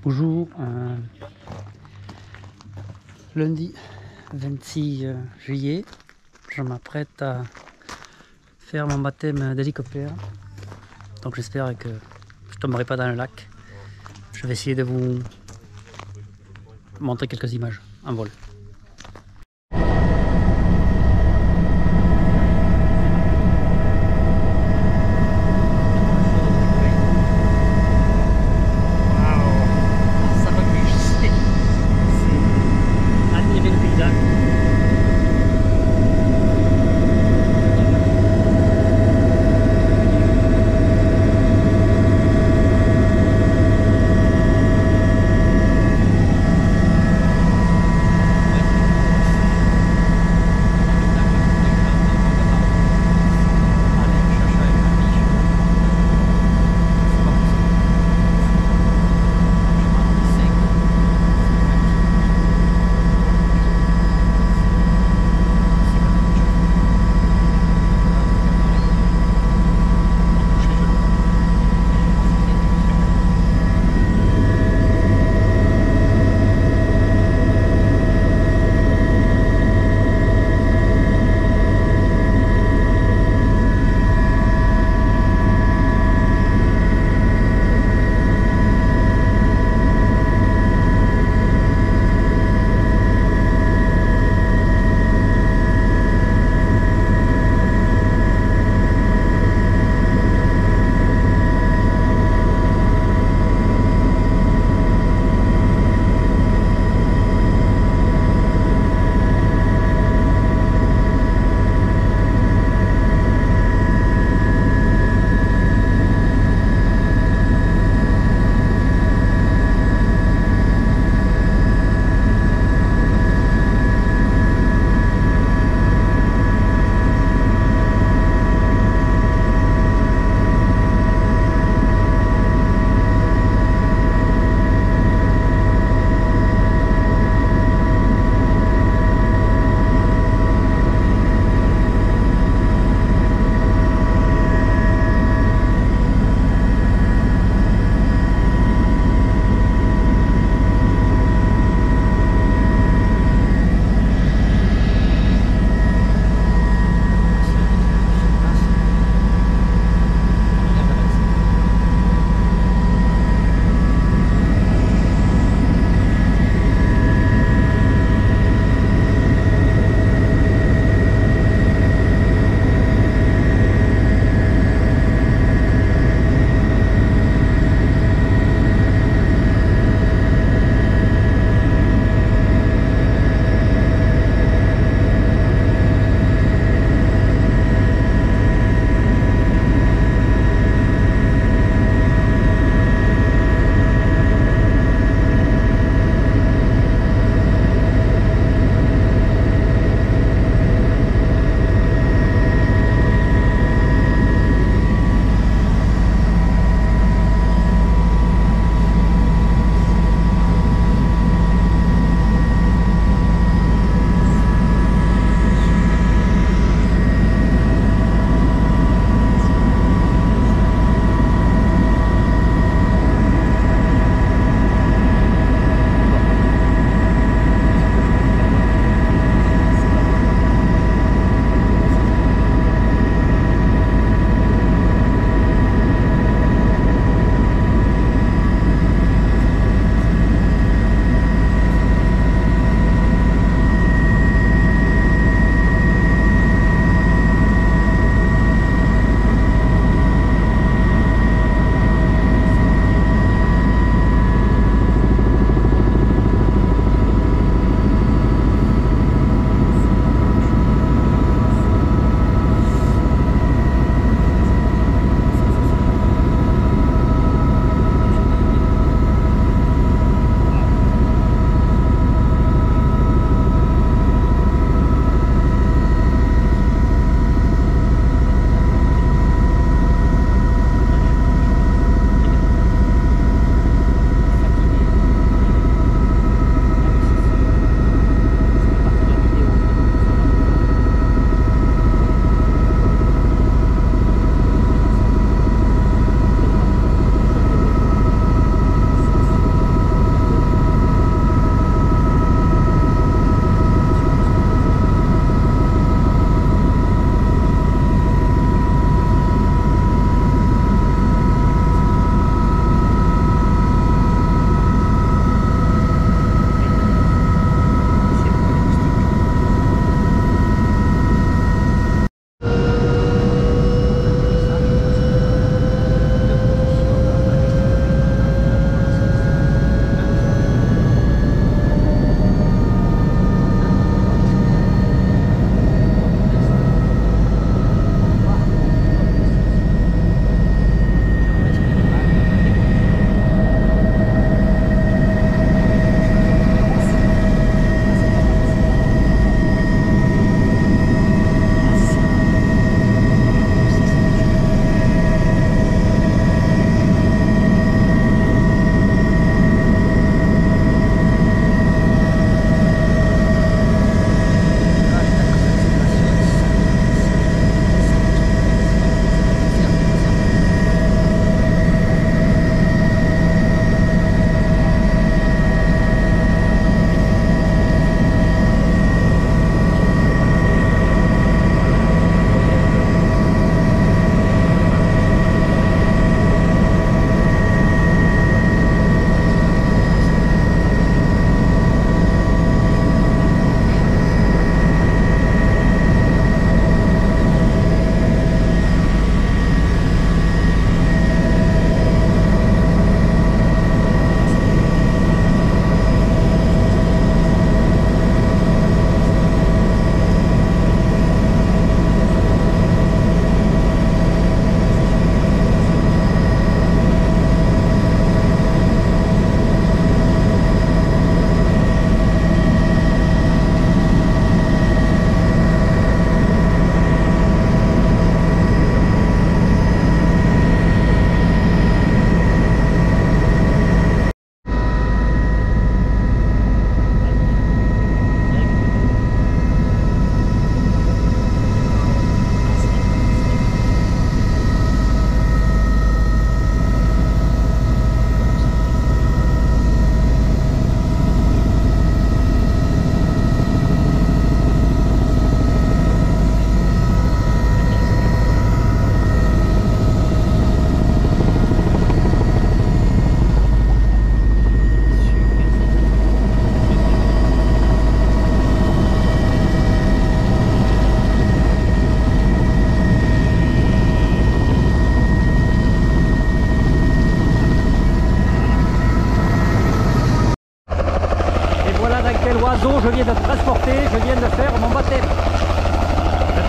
Bonjour, lundi 26 juillet, je m'apprête à faire mon baptême d'hélicoptère, donc j'espère que je ne tomberai pas dans le lac. Je vais essayer de vous montrer quelques images en vol.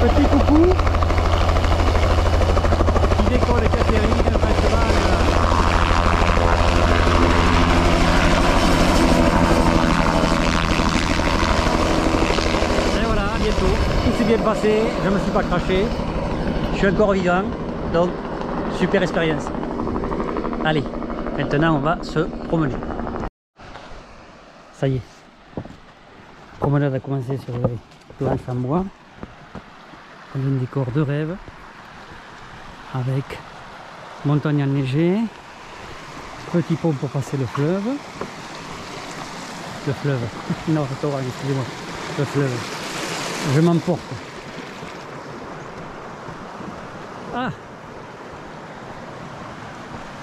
Petit coucou qui décolle Catherine, principal. Et voilà, à bientôt. Tout s'est bien passé, je ne me suis pas craché. Je suis encore vivant, donc super expérience. Allez, maintenant on va se promener. Ça y est, la promenade a commencé sur les planches en bois. Un décor de rêve avec montagne enneigée, petit pont pour passer le fleuve. Non, le torrent, excusez-moi, le fleuve. Je m'emporte. Ah!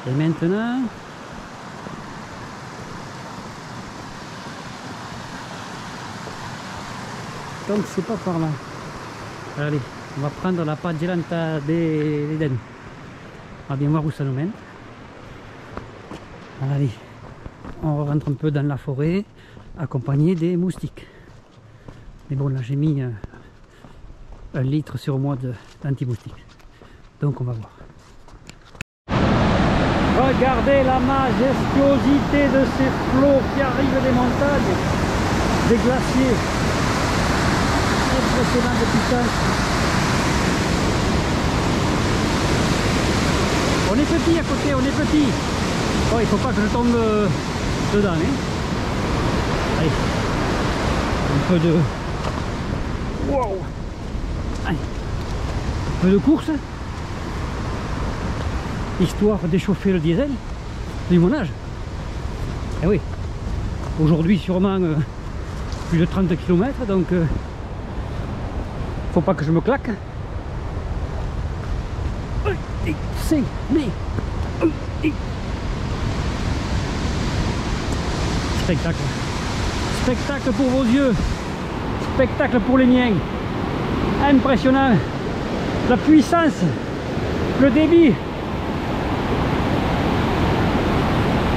Et maintenant, donc c'est pas par là. Allez, on va prendre la Paggelanta d'Eden. On va bien voir où ça nous mène. Allez, on rentre un peu dans la forêt, accompagné des moustiques. Mais bon, là j'ai mis 1 litre sur moi d'anti-moustique. Donc on va voir. Regardez la majestuosité de ces flots qui arrivent des montagnes, des glaciers. Impressionnant de puissance. On est petit à côté, on est petit. Oh, il faut pas que je tombe dedans. Hein. Allez, un peu de... Wow. Allez. Un peu de course. Histoire d'échauffer le diesel du mon âge. Eh oui, aujourd'hui sûrement plus de 30 km, donc faut pas que je me claque. Spectacle. Spectacle pour vos yeux, spectacle pour les miens. Impressionnant. La puissance, le débit.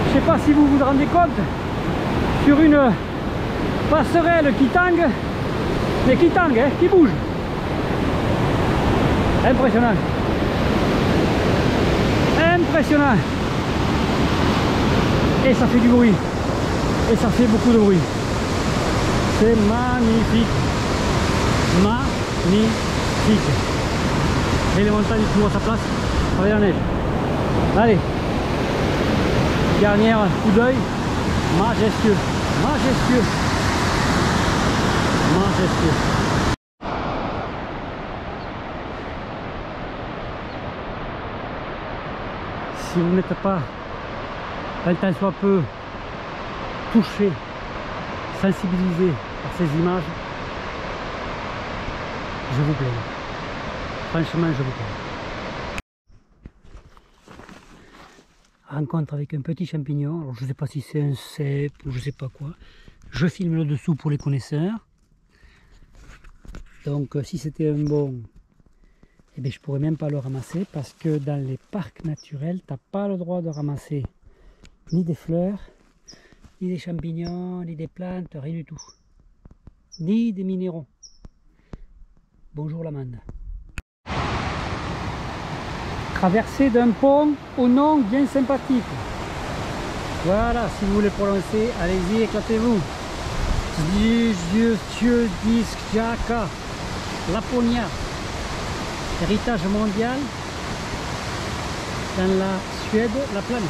Je sais pas si vous vous rendez compte, sur une passerelle qui tangue, mais qui tangue, hein, qui bouge. Impressionnant. Impressionnant. Et ça fait du bruit. Et ça fait beaucoup de bruit. C'est magnifique. Magnifique. Et les montagnes toujours à sa place, avec la neige. Allez. Dernière coup d'œil, majestueux, majestueux, majestueux. Si vous n'êtes pas un tant soit peu touché, sensibilisé par ces images, je vous plains. Franchement, je vous plains. Rencontre avec un petit champignon, alors je ne sais pas si c'est un cèpe ou je ne sais pas quoi. Je filme le dessous pour les connaisseurs. Donc si c'était un bon, eh bien, je ne pourrais même pas le ramasser parce que dans les parcs naturels, tu n'as pas le droit de ramasser ni des fleurs, ni des champignons, ni des plantes, rien du tout. Ni des minéraux. Bonjour l'amande. Traversée d'un pont au nom bien sympathique. Voilà, si vous voulez prononcer, allez-y, éclatez-vous. Jaka, Laponia, héritage mondial dans la Suède, la plaine.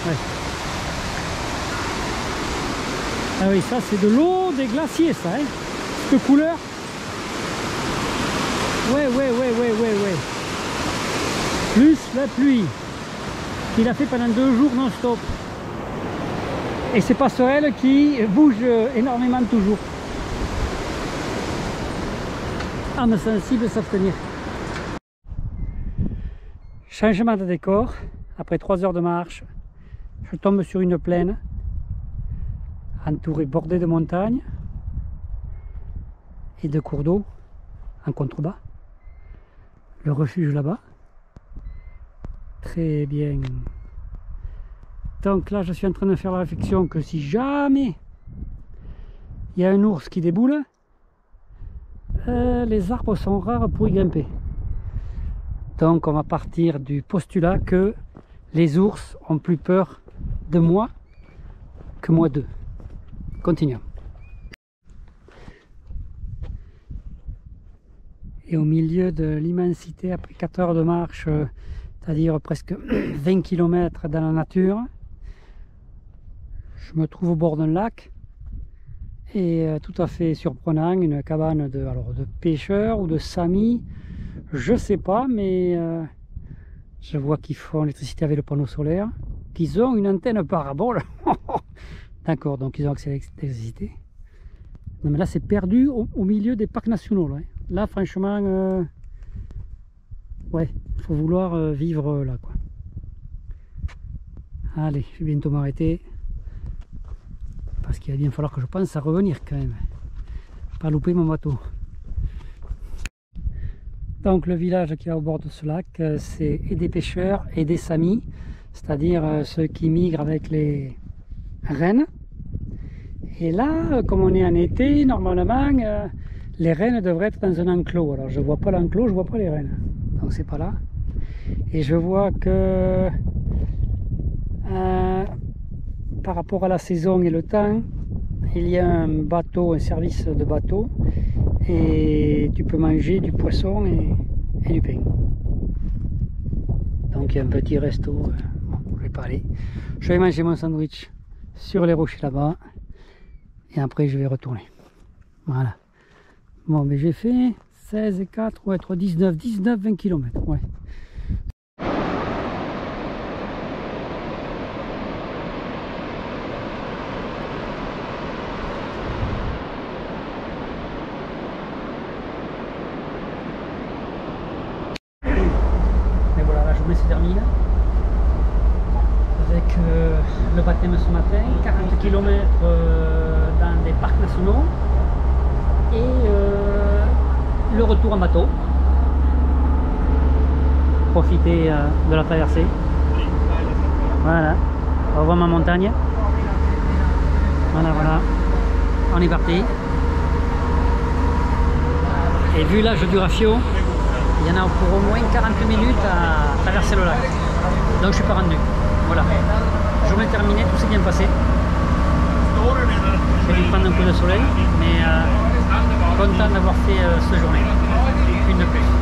Ouais. Ah oui, ça c'est de l'eau des glaciers, ça, hein. Cette couleur. Ouais. Plus la pluie qu'il a fait pendant 2 jours non-stop. Et ces passerelles qui bougent énormément toujours. Âme sensible savent tenir. Changement de décor. Après 3 heures de marche, je tombe sur une plaine entourée, bordée de montagnes et de cours d'eau en contrebas. Le refuge là-bas. Très bien. Donc là, je suis en train de faire la réflexion que si jamais il y a un ours qui déboule, les arbres sont rares pour y grimper. Donc on va partir du postulat que les ours ont plus peur de moi que moi d'eux. Continuons. Et au milieu de l'immensité, après 4 heures de marche, c'est-à-dire presque 20 km dans la nature, je me trouve au bord d'un lac et tout à fait surprenant, une cabane de pêcheurs ou de samis, je sais pas, mais je vois qu'ils font l'électricité avec le panneau solaire, qu'ils ont une antenne parabole. D'accord, donc ils ont accès à l'électricité. Non mais là c'est perdu au milieu des parcs nationaux. Là, là franchement, ouais, il faut vouloir vivre là quoi. Allez, je vais bientôt m'arrêter. Parce qu'il va bien falloir que je pense à revenir quand même. Pas louper mon bateau. Donc le village qui est au bord de ce lac, c'est et des pêcheurs et des samis. C'est-à-dire ceux qui migrent avec les rennes. Et là, comme on est en été, normalement, les rennes devraient être dans un enclos. Alors je vois pas l'enclos, je vois pas les rennes. Donc c'est pas là. Et je vois que par rapport à la saison et le temps, il y a un bateau, un service de bateau. Et tu peux manger du poisson et du pain. Donc il y a un petit resto. Bon, je vais pas aller. Je vais manger mon sandwich sur les rochers là-bas. Et après je vais retourner. Voilà. Bon, mais j'ai fait 16 et 4, ouais, 3, 19, 20 km. Ouais. Et voilà, la journée se termine. Avec le baptême ce matin, 40 km dans des parcs nationaux et le retour en bateau. Profiter de la traversée. Voilà, on voit ma montagne. Voilà, voilà, on est parti. Et vu l'âge du rafio, il y en a pour au moins 40 minutes à traverser le lac. Donc je suis pas rendu. Voilà, journée terminée, tout s'est bien passé. J'ai dû prendre un coup de soleil, mais content d'avoir fait cette journée. Une de plus.